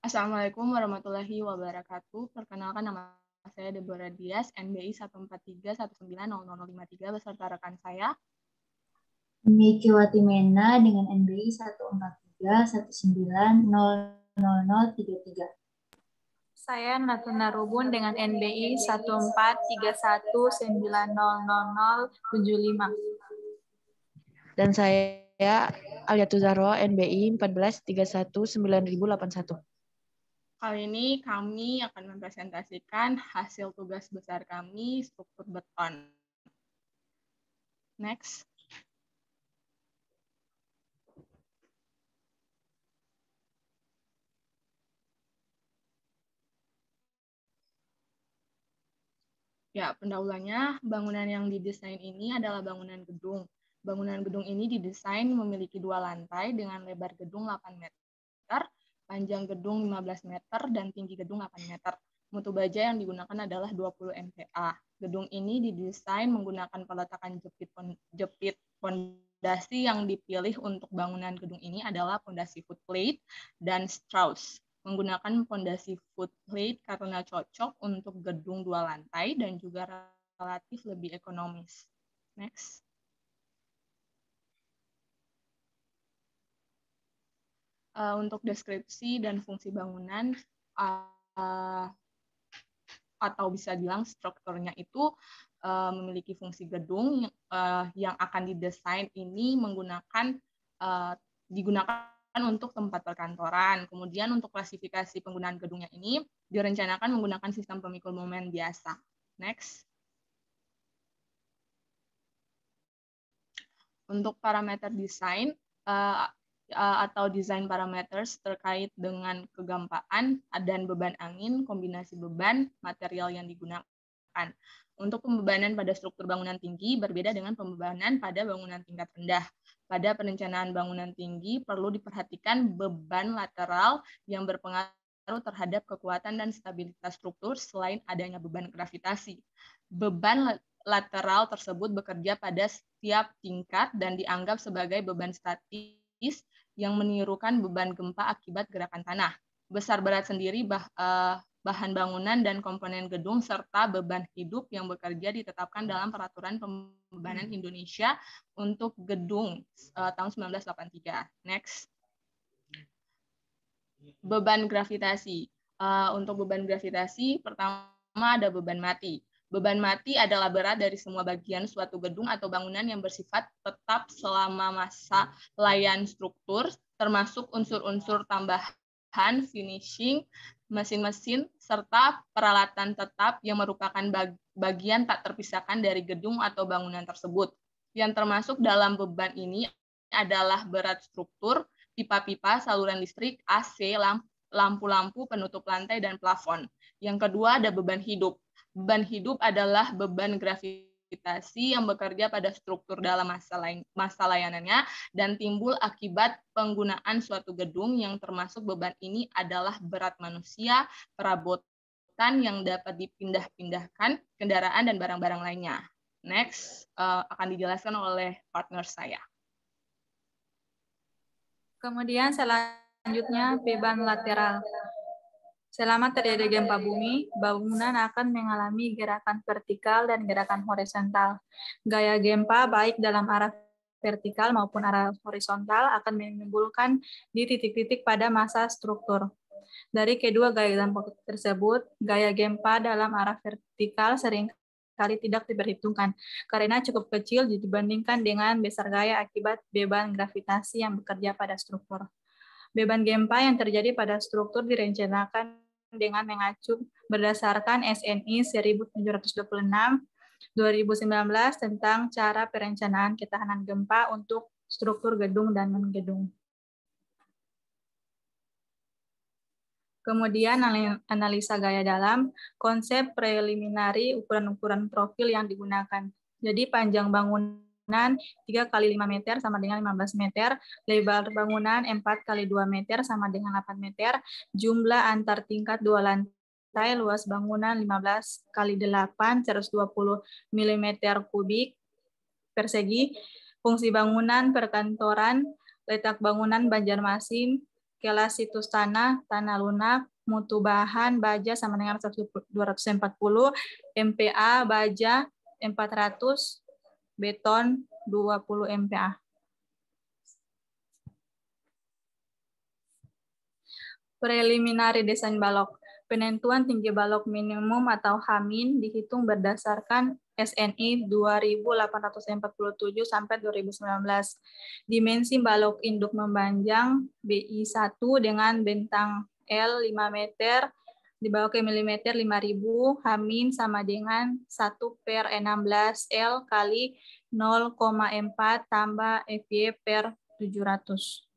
Assalamualaikum warahmatullahi wabarakatuh. Perkenalkan, nama saya Deborah Dias, NBI 143190053 beserta rekan saya. Miki Watimena dengan NBI 143190033. Saya Natuna Rubun dengan NBI 143190075. Dan saya Aliatu Zahro, NBI 1431981. Kali ini kami akan mempresentasikan hasil tugas besar kami, struktur beton. Next. Ya, pendahuluannya, bangunan yang didesain ini adalah bangunan gedung. Bangunan gedung ini didesain memiliki 2 lantai dengan lebar gedung 8 meter, panjang gedung 15 meter, dan tinggi gedung 8 meter. Mutu baja yang digunakan adalah 20 MPa. Gedung ini didesain menggunakan peletakan jepit fondasi yang dipilih untuk bangunan gedung ini adalah fondasi footplate dan Strauss. Menggunakan fondasi footplate karena cocok untuk gedung 2 lantai dan juga relatif lebih ekonomis. Next. Untuk deskripsi dan fungsi bangunan atau bisa bilang strukturnya itu memiliki fungsi gedung yang akan didesain ini digunakan untuk tempat perkantoran. Kemudian untuk klasifikasi penggunaan gedungnya ini direncanakan menggunakan sistem pemikul momen biasa. Next. Untuk parameter desain atau design parameters terkait dengan kegempaan dan beban angin, kombinasi beban, material yang digunakan. Untuk pembebanan pada struktur bangunan tinggi berbeda dengan pembebanan pada bangunan tingkat rendah. Pada perencanaan bangunan tinggi perlu diperhatikan beban lateral yang berpengaruh terhadap kekuatan dan stabilitas struktur selain adanya beban gravitasi. Beban lateral tersebut bekerja pada setiap tingkat dan dianggap sebagai beban statis yang menirukan beban gempa akibat gerakan tanah. Besar berat sendiri bahan bangunan dan komponen gedung serta beban hidup yang bekerja ditetapkan dalam Peraturan Pembebanan Indonesia untuk gedung tahun 1983. Next. Beban gravitasi. Untuk beban gravitasi, pertama ada beban mati. Beban mati adalah berat dari semua bagian suatu gedung atau bangunan yang bersifat tetap selama masa layan struktur, termasuk unsur-unsur tambahan, finishing, mesin-mesin, serta peralatan tetap yang merupakan bagian tak terpisahkan dari gedung atau bangunan tersebut. Yang termasuk dalam beban ini adalah berat struktur, pipa-pipa, saluran listrik, AC, lampu-lampu, penutup lantai, dan plafon. Yang kedua ada beban hidup. Beban hidup adalah beban gravitasi yang bekerja pada struktur dalam masa layanannya dan timbul akibat penggunaan suatu gedung. Yang termasuk beban ini adalah berat manusia, perabotan yang dapat dipindah-pindahkan, kendaraan, dan barang-barang lainnya. Next, akan dijelaskan oleh partner saya. Kemudian selanjutnya beban lateral. Selama terjadi gempa bumi, bangunan akan mengalami gerakan vertikal dan gerakan horizontal. Gaya gempa baik dalam arah vertikal maupun arah horizontal akan menimbulkan di titik-titik pada masa struktur. Dari kedua gaya gempa tersebut, gaya gempa dalam arah vertikal seringkali tidak diperhitungkan karena cukup kecil dibandingkan dengan besar gaya akibat beban gravitasi yang bekerja pada struktur. Beban gempa yang terjadi pada struktur direncanakan dengan mengacu berdasarkan SNI 1726 2019 tentang cara perencanaan ketahanan gempa untuk struktur gedung dan non-gedung. Kemudian analisa gaya dalam, konsep preliminari ukuran-ukuran profil yang digunakan. Jadi panjang bangunan 3 kali 5 meter sama dengan 15 meter, lebar bangunan 4 kali 2 meter sama dengan 8 meter, jumlah antar tingkat 2 lantai, luas bangunan 15 kali 8, 120 mm kubik persegi, fungsi bangunan perkantoran, letak bangunan Banjarmasin, kelas situs tanah, tanah lunak, mutu bahan, baja sama dengan 240, MPA, baja 400, beton 20 MPa. Preliminary desain balok. Penentuan tinggi balok minimum atau HAMIN dihitung berdasarkan SNI 2847 sampai 2019. Dimensi balok induk memanjang BI1 dengan bentang L 5 meter, di bawah ke milimeter 5000, HAMIN sama dengan 1/16 L kali 0,4 tambah FY per 700.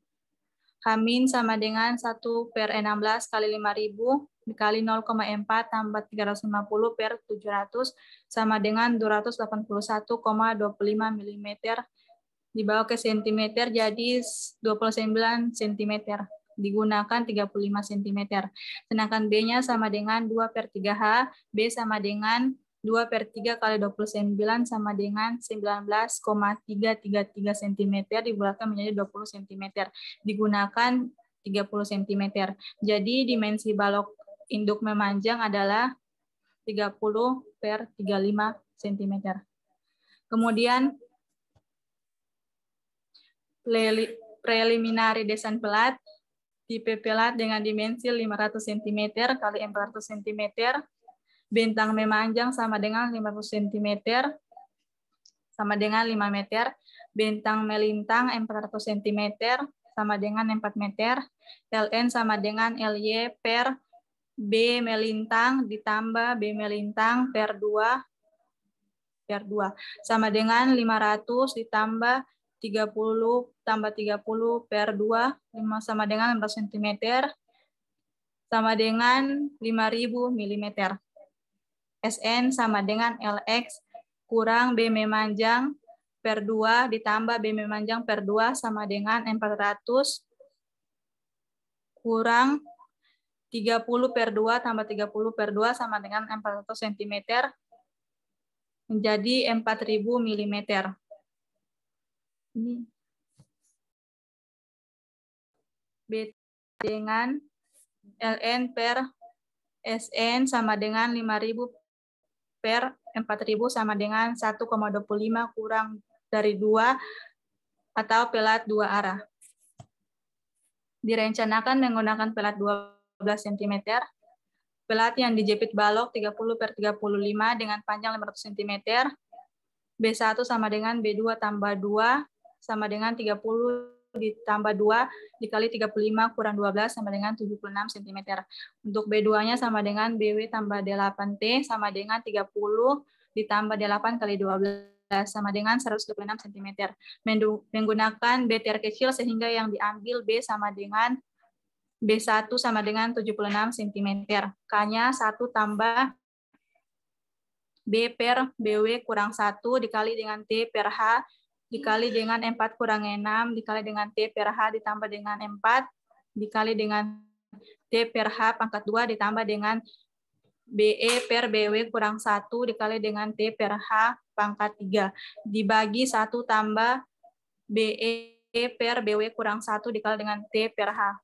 HAMIN sama dengan 1/16 kali 5000 dikali 0,4 tambah 350 per 700 sama dengan 281,25 mm dibawa ke cm jadi 29 cm digunakan 35 cm. Sedangkan B-nya sama dengan 2/3H, B sama dengan 2/3 kali 29 sama dengan 19,333 cm dibulatkan menjadi 20 cm. Digunakan 30 cm. Jadi dimensi balok induk memanjang adalah 30/35 cm. Kemudian preliminary desain pelat, tipe pelat dengan dimensi 500 cm kali 400 cm, bentang memanjang sama dengan 500 cm sama dengan 5 meter, bentang melintang 400 cm sama dengan 4 meter, LN sama dengan LY per B melintang ditambah B melintang per 2 sama dengan 500 ditambah 30 tambah 30 per 2 sama dengan 15 cm sama dengan 5000 mm. SN sama dengan LX kurang B memanjang per 2 ditambah B memanjang per 2 sama dengan 400 kurang 30 per 2 tambah 30 per 2 sama dengan 400 cm menjadi 4000 mm. Ini B dengan LN per SN sama dengan 5000 per 4000 sama dengan 1,25 kurang dari 2 atau pelat 2 arah. Direncanakan menggunakan pelat 12 cm, pelat yang dijepit balok 30/35 dengan panjang 500 cm, B1 sama dengan B2 tambah 2 sama dengan 30 ditambah 2 dikali 35 kurang 12 sama dengan 76 cm. Untuk B2-nya sama dengan BW tambah D8T sama dengan 30 ditambah D8 kali 12 sama dengan 126 cm. Menggunakan B terkecil sehingga yang diambil B sama dengan B1 sama dengan 76 cm. K-nya 1 tambah B per BW kurang 1 dikali dengan T per H dikali dengan 4 kurang 6 dikali dengan T per H ditambah dengan 4 dikali dengan T per H pangkat 2 ditambah dengan BE per BW kurang 1 dikali dengan T per H pangkat 3 dibagi 1 tambah BE per BW kurang 1 dikali dengan T per H.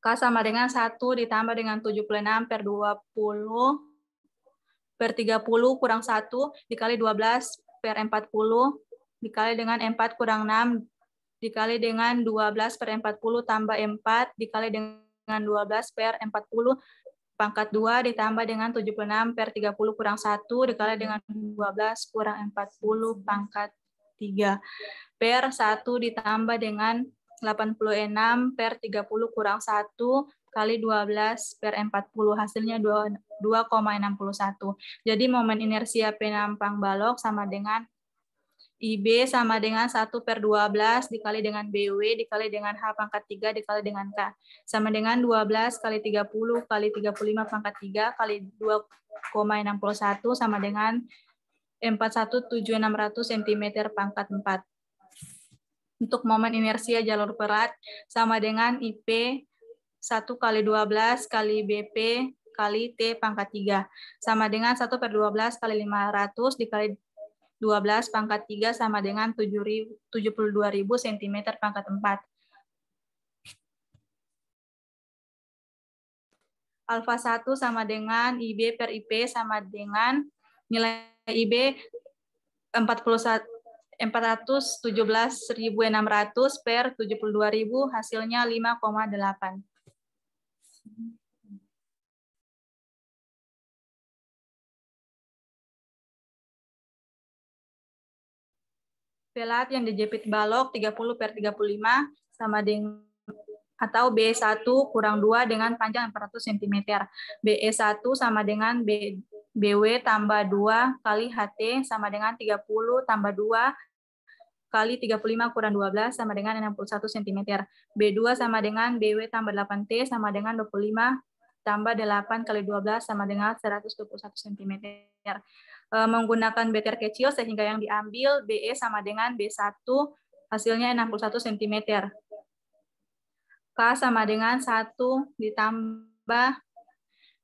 K sama dengan 1 ditambah dengan 76 per 20 per 30 kurang 1 dikali 12 per 40 dikali dengan 4 kurang 6 dikali dengan 12 per 40 tambah 4 dikali dengan 12 per 40 pangkat 2 ditambah dengan 76 per 30 kurang 1 dikali dengan 12 kurang 40 pangkat 3 per 1 ditambah dengan 86 per 30 kurang 1 kali 12 per 40 hasilnya 2,61. Jadi momen inersia penampang balok sama dengan IB sama dengan 1/12 dikali dengan BW dikali dengan H pangkat 3 dikali dengan K sama dengan 12 kali 30 kali 35 pangkat 3 kali 2,61 sama dengan 417.600 cm pangkat 4. Untuk momen inersia jalur pelat sama dengan IP 1 kali 12 kali BP kali T pangkat 3 sama dengan 1/12 kali 500 dikali 12 pangkat 3 sama dengan 72.000 cm pangkat 4. Alfa 1 sama dengan IB per IP sama dengan nilai IB 417.600 per 72.000, hasilnya 5,8. Pelat yang dijepit balok 30 per 35 sama dengan atau B1 kurang 2 dengan panjang 400 cm. BE1 sama dengan BW tambah 2 kali HT sama dengan 30 tambah 2 kali 35 kurang 12 sama dengan 61 cm. B2 sama dengan BW tambah 8T sama dengan 25 tambah 8 kali 12 sama dengan 121 cm. Menggunakan meter kecil sehingga yang diambil BE sama dengan B1 hasilnya 61 cm. K sama dengan 1 ditambah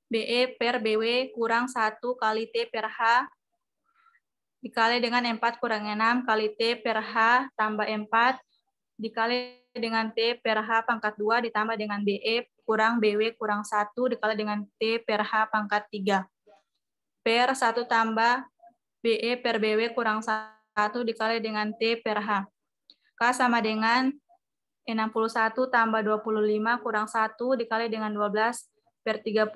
BE per BW kurang 1 kali T per H dikali dengan 4 kurang 6 kali T per H tambah 4 dikali dengan T per H pangkat 2 ditambah dengan BE kurang BW kurang 1 dikali dengan T per H pangkat 3 per 1 tambah BE per BW kurang 1 dikali dengan T per H. K sama dengan 61 tambah 25 kurang 1 dikali dengan 12 per 30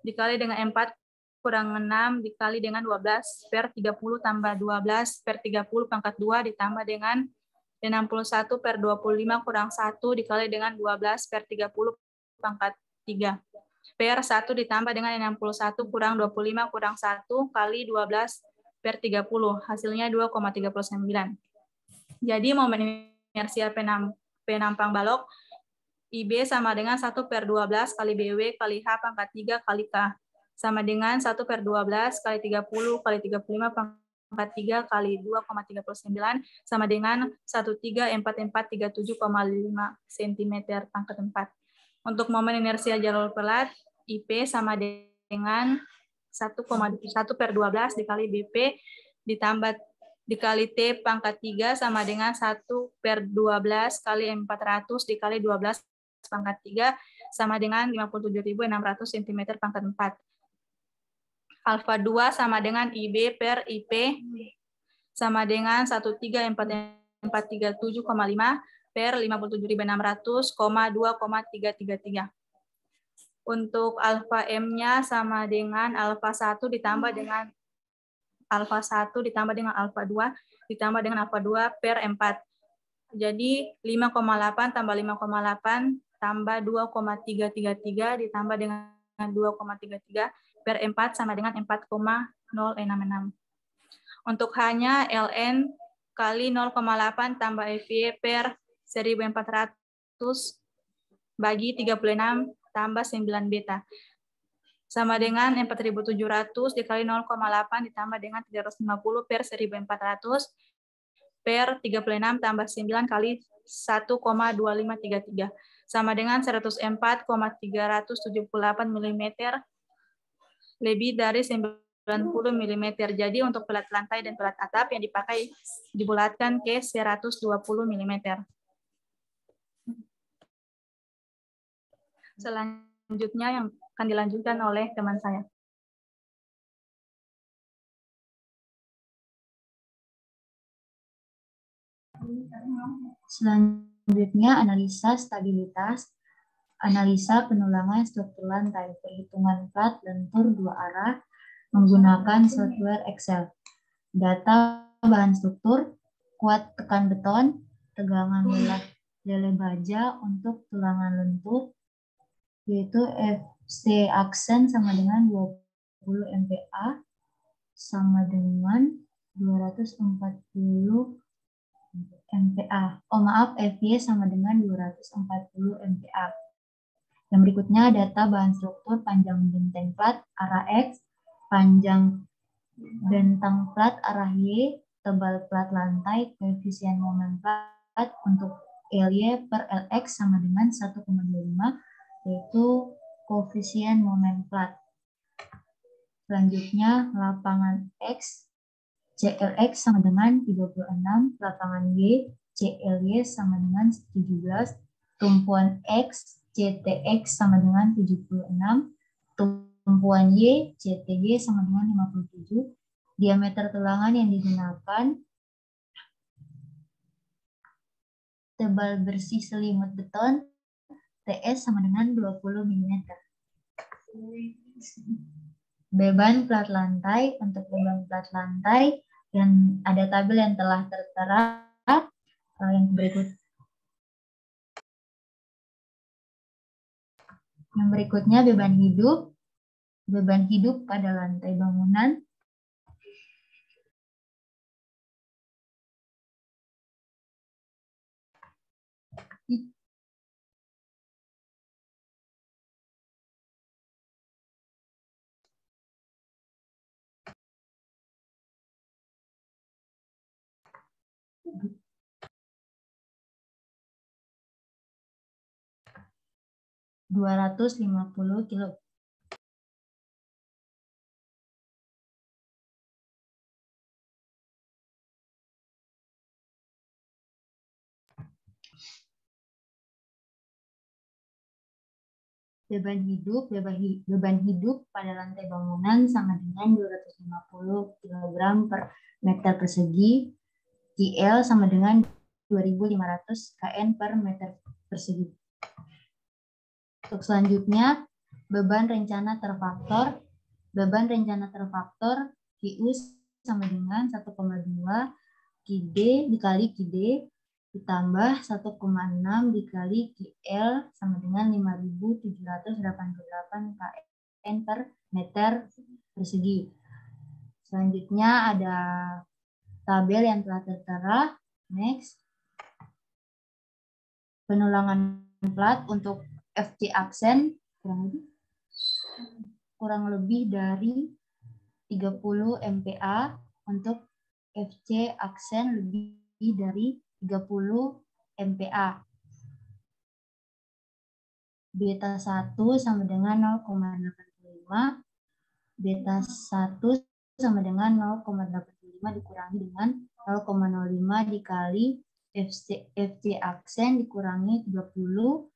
dikali dengan 4 kurang 6 dikali dengan 12 per 30 tambah 12 per 30 pangkat 2 ditambah dengan 61 per 25 kurang 1 dikali dengan 12 per 30 pangkat 3 per 1 ditambah dengan 61 kurang 25 kurang 1 kali 12 per 30 hasilnya 2,39. Jadi momen inersia penampang balok IB sama dengan 1 per 12 kali BW kali H pangkat 3 kali K sama dengan 1 per 12 kali 30 kali 35 pangkat 3 kali 2,39 sama dengan 13447,5 cm pangkat 4. Untuk momen inersia jalur pelat IP sama dengan 1 per 12 dikali BP ditambah dikali T pangkat 3 sama dengan 1 per 12 kali 400 dikali 12 pangkat 3 sama dengan 57.600 cm pangkat 4. Alfa 2 sama dengan IB per IP sama dengan 13447,5 per 57.600,2,333. Untuk alfa M-nya sama dengan alfa 1 ditambah dengan alfa 1 ditambah dengan alfa 2 ditambah dengan alfa 2 per 4. Jadi 5,8 tambah 5,8 tambah 2,333 ditambah dengan 2,33 per 4 sama dengan 4,066. Untuk H-nya ln kali 0,8 tambah FY per 1400 bagi 36 tambah 9 beta. Sama dengan 4.700 dikali 0,8 ditambah dengan 350 per 1.400 per 36 tambah 9 kali 1,2533 sama dengan 104,378 mm lebih dari 90 mm. Jadi untuk pelat lantai dan pelat atap yang dipakai dibulatkan ke 120 mm. Selanjutnya yang akan dilanjutkan oleh teman saya. Selanjutnya analisa stabilitas, analisa penulangan struktur lantai, perhitungan plat lentur dua arah menggunakan software Excel. Data bahan struktur, kuat tekan beton, tegangan lele baja untuk tulangan lentur, yaitu FC aksen sama dengan 20 MPa sama dengan 240 MPa. FY sama dengan 240 MPa. Yang berikutnya data bahan struktur panjang benteng plat arah X, panjang bentang plat arah Y, tebal plat lantai, koefisien momen plat untuk LY per LX sama dengan 1,25, yaitu koefisien momen plat. Selanjutnya lapangan X CLX sama dengan 36, lapangan Y, CLY sama dengan 17, tumpuan X, CTX sama dengan 76, tumpuan Y, CTY sama dengan 57, diameter tulangan yang digunakan, tebal bersih selimut beton, TS sama dengan 20 mm. Beban plat lantai, untuk beban plat lantai, yang ada tabel yang telah tertera yang berikut. Yang berikutnya beban hidup pada lantai bangunan. ...250 kilo. Beban hidup pada lantai bangunan sama dengan 250 kg per meter persegi. GL sama dengan 2.500 kN per meter persegi. Untuk selanjutnya, beban rencana terfaktor. Beban rencana terfaktor QU sama dengan 1,2 QD dikali QD ditambah 1,6 dikali QL sama dengan 5.788 kN per meter persegi. Selanjutnya ada tabel yang telah tertera. Next. Penulangan plat untuk FC aksen kurang lebih dari 30 MPa, untuk FC aksen lebih dari 30 MPa. Beta 1 sama dengan 0,85. Beta 1 sama dengan 0,85 dikurangi dengan 0,05 dikali FC aksen dikurangi 30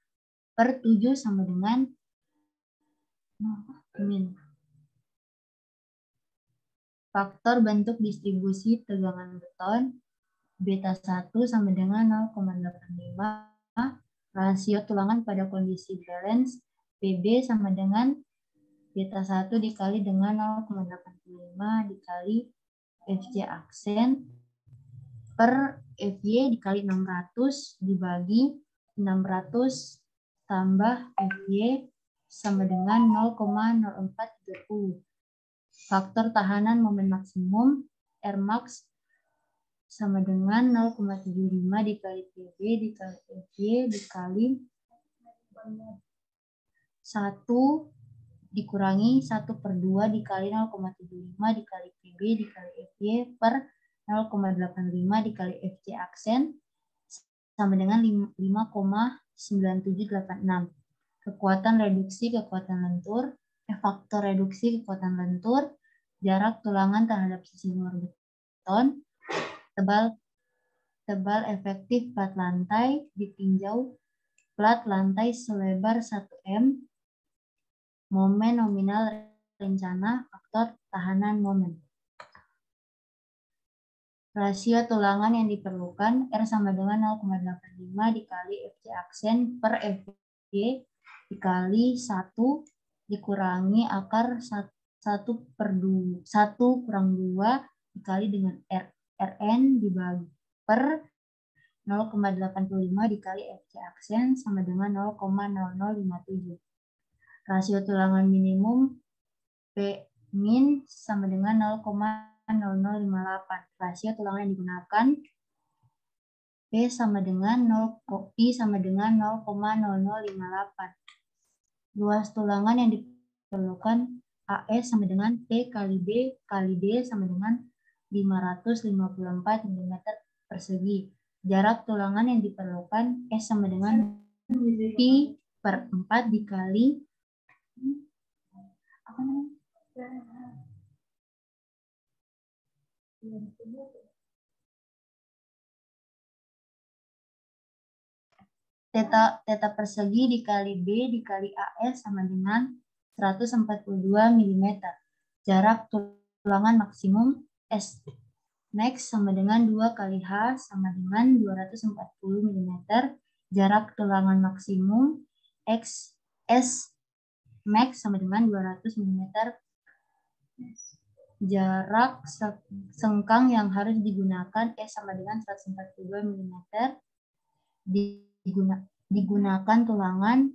per 7 sama dengan min. Faktor bentuk distribusi tegangan beton. Beta 1 sama dengan 0,85. Rasio tulangan pada kondisi balance. PB sama dengan beta 1 dikali dengan 0,85 dikali FC aksen per FY dikali 600 dibagi 600 tambah FY sama dengan 0,0430. Faktor tahanan momen maksimum Rmax sama dengan 0,75 dikali PB dikali FY dikali 1 dikurangi 1/2 dikali 0,75 dikali PB dikali FY per 0,85 dikali FC aksen sama dengan 5,9786. Kekuatan reduksi kekuatan lentur, faktor reduksi kekuatan lentur, jarak tulangan terhadap sisi luar beton, tebal efektif plat lantai ditinjau plat lantai selebar 1 m, momen nominal rencana, faktor tahanan momen. Rasio tulangan yang diperlukan R sama dengan 0,85 dikali FC aksen per FY dikali 1 dikurangi akar 1/2 kurang 2 dikali dengan Rn dibagi per 0,85 dikali FC aksen sama dengan 0,0057. Rasio tulangan minimum P min sama dengan 0,0058. Rasio tulangan yang digunakan P sama dengan 0,0058. Luas tulangan yang diperlukan AS sama dengan T kali B kali D sama dengan 554 mm persegi. Jarak tulangan yang diperlukan S sama dengan Pi per 4 dikali Teta persegi dikali B dikali AS sama dengan 142 mm. Jarak tulangan maksimum S max sama dengan 2 kali H sama dengan 240 mm. Jarak tulangan maksimum X S max sama dengan 200 mm. Jarak sengkang yang harus digunakan S sama dengan 142 mm. Digunakan tulangan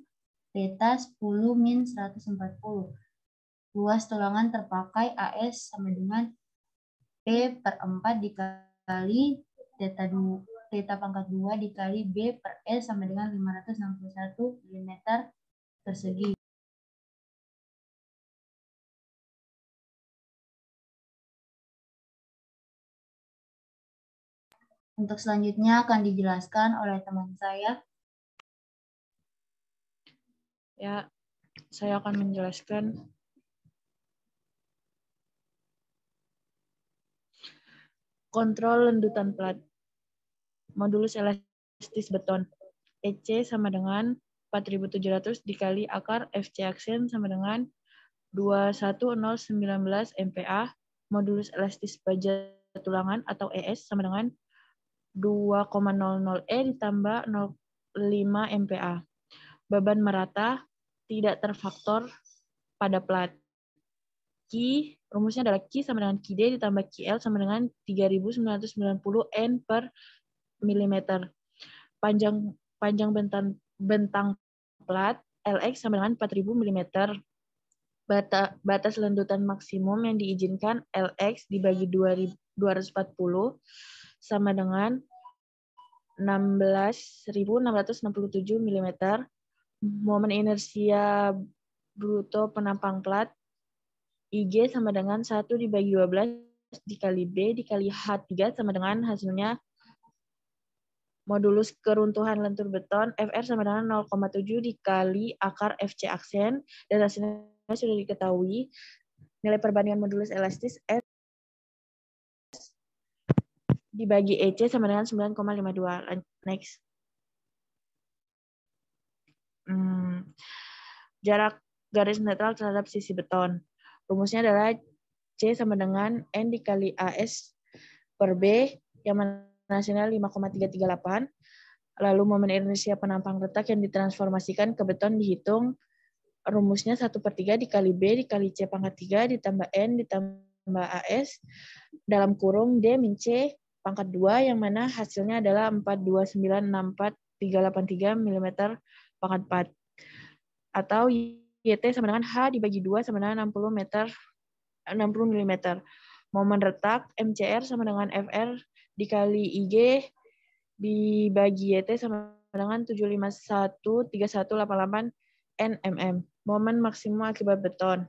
theta 10 min 140. Luas tulangan terpakai AS sama dengan P per 4 dikali theta pangkat 2 dikali B per S sama dengan 561 mm persegi. Untuk selanjutnya akan dijelaskan oleh teman saya. Ya, saya akan menjelaskan kontrol lendutan plat. Modulus elastis beton. EC sama dengan 4700 dikali akar FC aksen sama dengan 21019 MPa. Modulus elastis baja tulangan atau ES sama dengan 2,00 E ditambah 0,5 MPa. Beban merata tidak terfaktor pada plat. Q, rumusnya adalah Q sama dengan QD ditambah QL sama dengan 3990 N per milimeter. Panjang bentang plat LX sama dengan 4000 mm. Batas lendutan maksimum yang diizinkan LX dibagi 240 sama dengan 16.667 mm. Momen inersia bruto penampang plat IG sama dengan 1 dibagi 12 dikali B dikali H3 sama dengan hasilnya modulus keruntuhan lentur beton FR sama dengan 0,7 dikali akar FC aksen, dan hasilnya sudah diketahui. Nilai perbandingan modulus elastis S dibagi EC sama dengan 9,52. Next. Jarak garis netral terhadap sisi beton. Rumusnya adalah C sama dengan N dikali AS per B, yang mana hasilnya 5,338. Lalu momen inersia penampang retak yang ditransformasikan ke beton dihitung. Rumusnya 1/3 dikali B dikali C pangkat 3 ditambah N ditambah AS dalam kurung D min C pangkat 2, yang mana hasilnya adalah 42964,383 mm pangkat 4. Atau YT sama dengan H dibagi 2 sama dengan 60 mm. Momen retak MCR sama dengan FR dikali IG dibagi YT sama dengan 7513188 nmm. Momen maksimum akibat beton.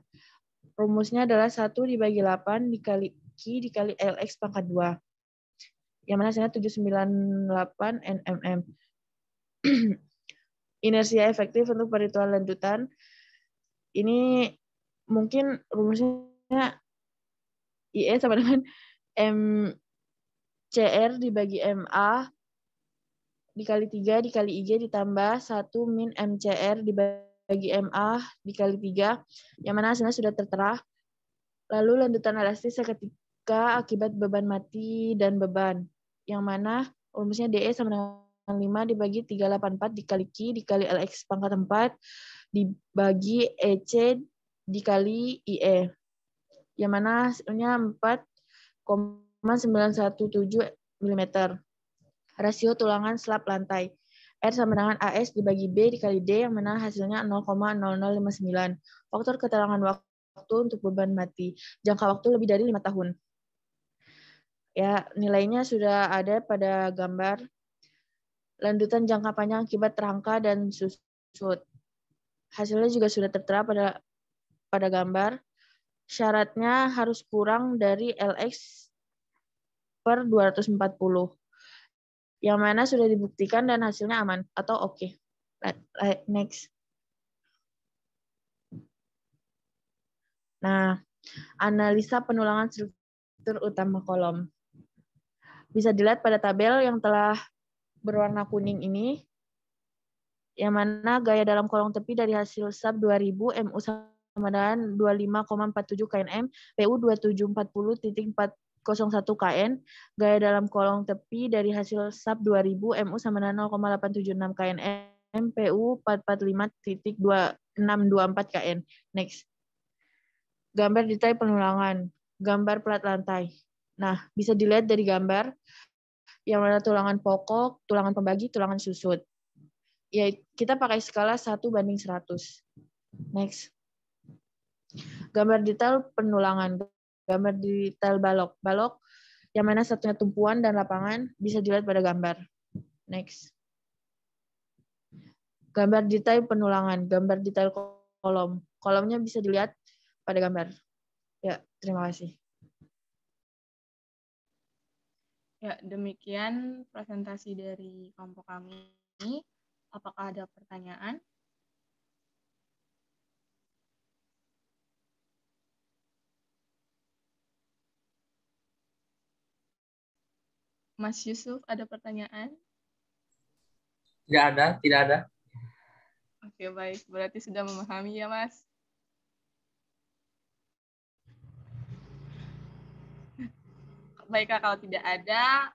Rumusnya adalah 1 dibagi 8 dikali Q dikali LX pangkat 2. Yang mana hasilnya 798 nmm. Inersia efektif untuk perhitungan lendutan. Ini mungkin rumusnya IE sama dengan MCR dibagi MA dikali 3 dikali IG ditambah 1 min MCR dibagi MA dikali 3, yang mana hasilnya sudah tertera. Lalu lendutan elastis seketika akibat beban mati dan beban, yang mana rumusnya DE sama dengan 5 dibagi 384 dikali Q dikali LX pangkat 4 dibagi EC dikali IE, yang mana hasilnya 4,917 mm. Rasio tulangan slab lantai. R sama dengan AS dibagi B dikali D, yang mana hasilnya 0,0059. Faktor keterangan waktu untuk beban mati. Jangka waktu lebih dari 5 tahun. Ya, nilainya sudah ada pada gambar. Landutan jangka panjang akibat rangka dan susut. Hasilnya juga sudah tertera pada gambar. Syaratnya harus kurang dari LX per 240. Yang mana sudah dibuktikan dan hasilnya aman atau oke. Next. Nah, analisa penulangan struktur utama kolom. Bisa dilihat pada tabel yang telah berwarna kuning ini, yang mana gaya dalam kolom tepi dari hasil SAP 2000 MU sama dengan 25,47 kN, PU 2740.401 kN, gaya dalam kolom tepi dari hasil SAP 2000 MU sama dengan 0,876 kN, PU 445.2624 kN. Next. Gambar detail penulangan, gambar plat lantai. Nah, bisa dilihat dari gambar yang mana tulangan pokok, tulangan pembagi, tulangan susut. Ya, kita pakai skala 1:100. Next. Gambar detail penulangan, gambar detail balok. Balok yang mana satunya tumpuan dan lapangan bisa dilihat pada gambar. Next. Gambar detail penulangan, gambar detail kolom. Kolomnya bisa dilihat pada gambar. Ya, terima kasih. Ya, demikian presentasi dari kelompok kami. Apakah ada pertanyaan? Mas Yusuf, ada pertanyaan? Tidak ada. Oke, baik. Berarti sudah memahami ya, Mas? Baiklah, kalau tidak ada,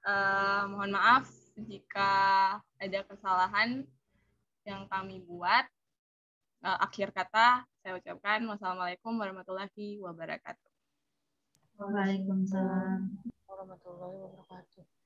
mohon maaf jika ada kesalahan yang kami buat. Akhir kata, saya ucapkan wassalamualaikum warahmatullahi wabarakatuh. Waalaikumsalam Warahmatullahi wabarakatuh.